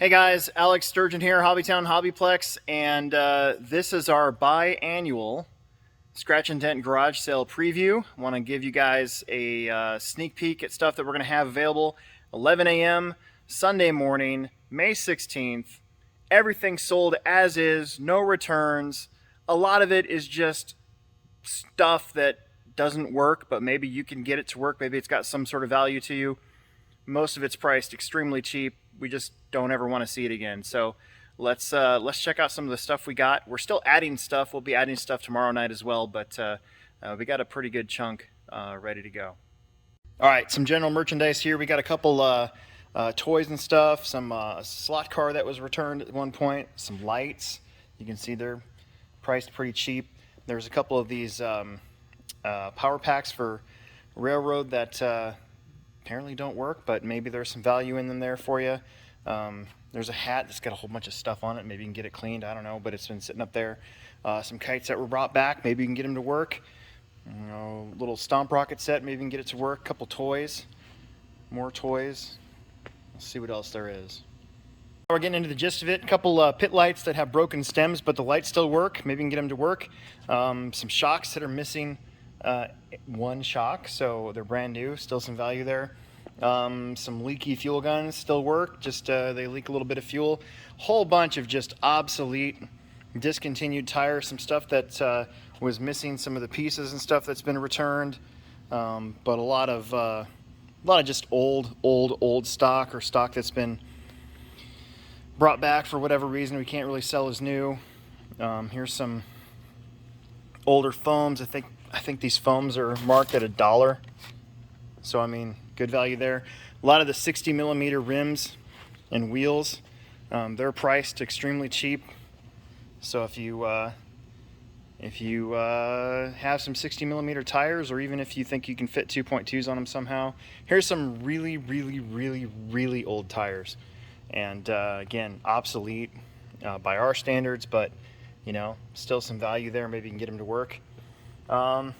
Hey guys, Alex Sturgeon here, Hobbytown HobbyPlex, and this is our biannual Scratch and Dent garage sale preview. I want to give you guys a sneak peek at stuff that we're going to have available 11 a.m. Sunday morning, May 16th. Everything sold as is, no returns. A lot of it is just stuff that doesn't work, but maybe you can get it to work. Maybe it's got some sort of value to you. Most of it's priced extremely cheap. We just don't ever want to see it again. So let's check out some of the stuff we got. We're still adding stuff. We'll be adding stuff tomorrow night as well, but we got a pretty good chunk ready to go. All right, some general merchandise here. We got a couple toys and stuff, some slot car that was returned at one point, some lights. You can see they're priced pretty cheap. There's a couple of these power packs for railroad that apparently don't work, but maybe there's some value in them there for you. There's a hat that's got a whole bunch of stuff on it. Maybe you can get it cleaned. I don't know, but it's been sitting up there. Some kites that were brought back. Maybe you can get them to work. You know, little stomp rocket set. Maybe you can get it to work. Couple toys. More toys. Let's see what else there is. We're getting into the gist of it. A couple pit lights that have broken stems, but the lights still work. Maybe you can get them to work. Some shocks that are missing one shock, so they're brand new. Still some value there. Some leaky fuel guns still work, just they leak a little bit of fuel. Whole bunch of just obsolete, discontinued tires, some stuff that was missing some of the pieces and stuff that's been returned, but a lot of just old stock, or stock that's been brought back for whatever reason we can't really sell as new. Here's some older foams. I think these foams are marked at $1, so I mean, good value there. A lot of the 60 millimeter rims and wheels, they're priced extremely cheap. So if you have some 60 millimeter tires, or even if you think you can fit 2.2s on them somehow, here's some really old tires. And again, obsolete by our standards, but you know, still some value there. Maybe you can get them to work. Some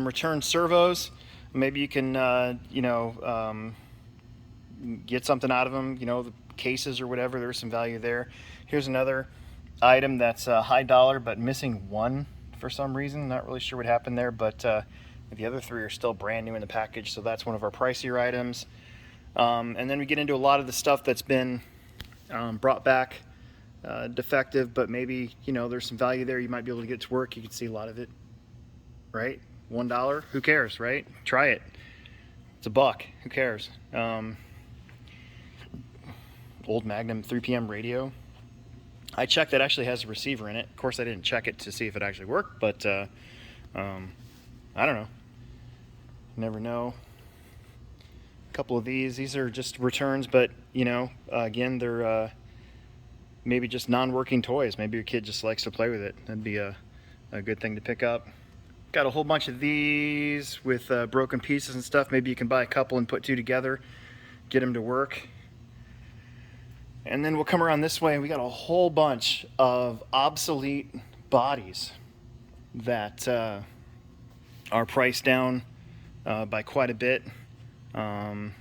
return servos. Maybe you can, get something out of them, you know, the cases or whatever. There's some value there. Here's another item that's high dollar, but missing one for some reason. Not really sure what happened there, but the other three are still brand new in the package, so that's one of our pricier items. And then we get into a lot of the stuff that's been brought back defective, but maybe, you know, there's some value there. You might be able to get it to work. You can see a lot of it, right? $1, who cares, right? Try it. It's $1, who cares? Old Magnum 3 p.m. radio. I checked, that actually has a receiver in it. Of course, I didn't check it to see if it actually worked, but I don't know. Never know. A couple of these are just returns, but you know, again, they're maybe just non-working toys. Maybe your kid just likes to play with it. That'd be a good thing to pick up. Got a whole bunch of these with broken pieces and stuff. Maybe you can buy a couple and put two together, get them to work. And then we'll come around this way and we got a whole bunch of obsolete bodies that are priced down by quite a bit. You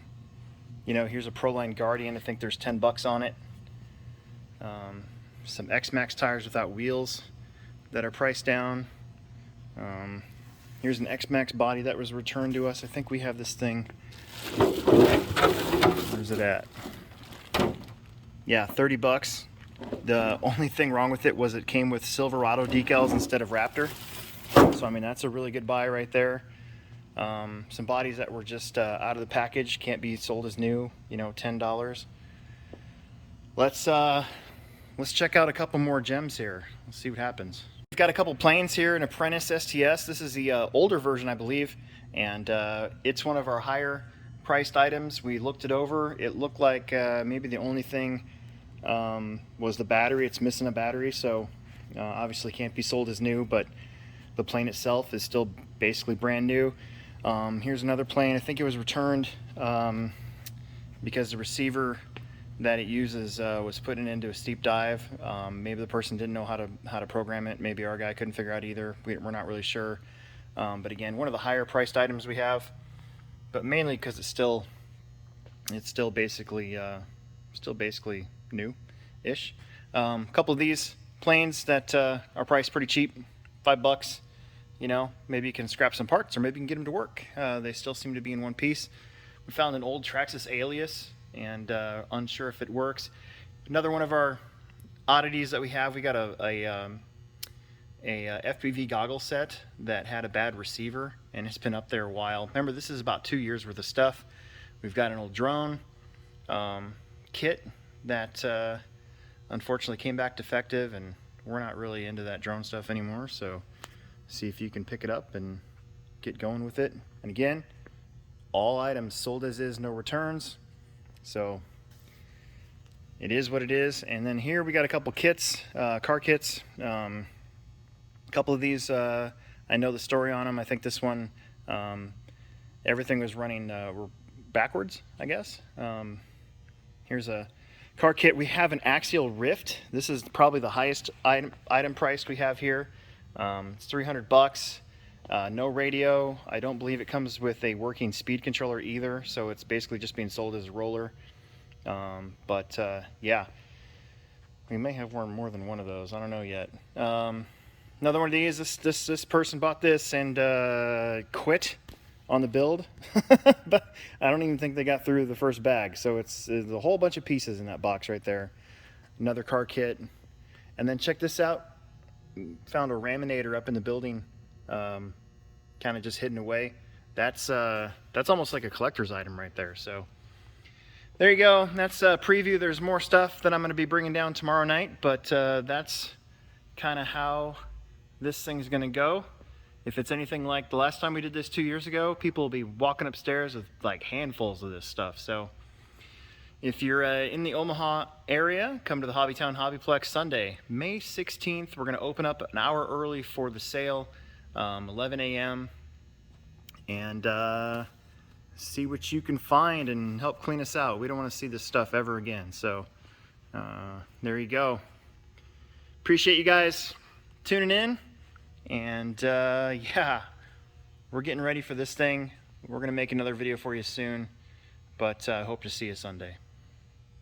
know, here's a Proline Guardian. I think there's $10 on it. Some X-Max tires without wheels that are priced down. Here's an X-Max body that was returned to us. I think we have this thing. Where's it at? Yeah, $30. The only thing wrong with it was it came with Silverado decals instead of Raptor. So I mean, that's a really good buy right there. Some bodies that were just out of the package, can't be sold as new. You know, $10. Let's check out a couple more gems here. Let's see what happens. We've got a couple planes here, an Apprentice Sts. This is the older version, I believe, and it's one of our higher priced items. We looked it over. It looked like maybe the only thing was the battery. It's missing a battery, so obviously can't be sold as new, but the plane itself is still basically brand new. Here's another plane. I think it was returned because the receiver that it uses was putting into a steep dive. Maybe the person didn't know how to program it. Maybe our guy couldn't figure out either. We're not really sure. But again, one of the higher priced items we have, but mainly because it's still basically still basically new-ish. A couple of these planes that are priced pretty cheap, $5. You know, maybe you can scrap some parts, or maybe you can get them to work. They still seem to be in one piece. We found an old Traxxas Alias, and unsure if it works. Another one of our oddities that we have, we got a FPV goggle set that had a bad receiver, and it's been up there a while. Remember, this is about 2 years worth of stuff. We've got an old drone kit that unfortunately came back defective, and we're not really into that drone stuff anymore, so see if you can pick it up and get going with it. And again, all items sold as is, no returns, so it is what it is. And then here we got a couple kits, car kits. A couple of these, I know the story on them. I think this one, everything was running backwards, I guess. Here's a car kit. We have an axial rift. This is probably the highest item price we have here. It's $300. No radio. I don't believe it comes with a working speed controller either, so it's basically just being sold as a roller. Yeah, we may have more than one of those. I don't know yet. Another one of these. This person bought this and quit on the build, but I don't even think they got through the first bag. So it's a whole bunch of pieces in that box right there. Another car kit, and then check this out. Found a raminator up in the building, kind of just hidden away. That's almost like a collector's item right there. So there you go. That's a preview. There's more stuff that I'm going to be bringing down tomorrow night, but that's kind of how this thing's going to go. If it's anything like the last time we did this 2 years ago, people will be walking upstairs with like handfuls of this stuff. So if you're in the Omaha area, come to the Hobbytown HobbyPlex Sunday, May 16th. We're going to open up an hour early for the sale, 11 a.m. and see what you can find and help clean us out. We don't want to see this stuff ever again. So there you go. Appreciate you guys tuning in. And yeah, we're getting ready for this thing. We're going to make another video for you soon, but I hope to see you Sunday.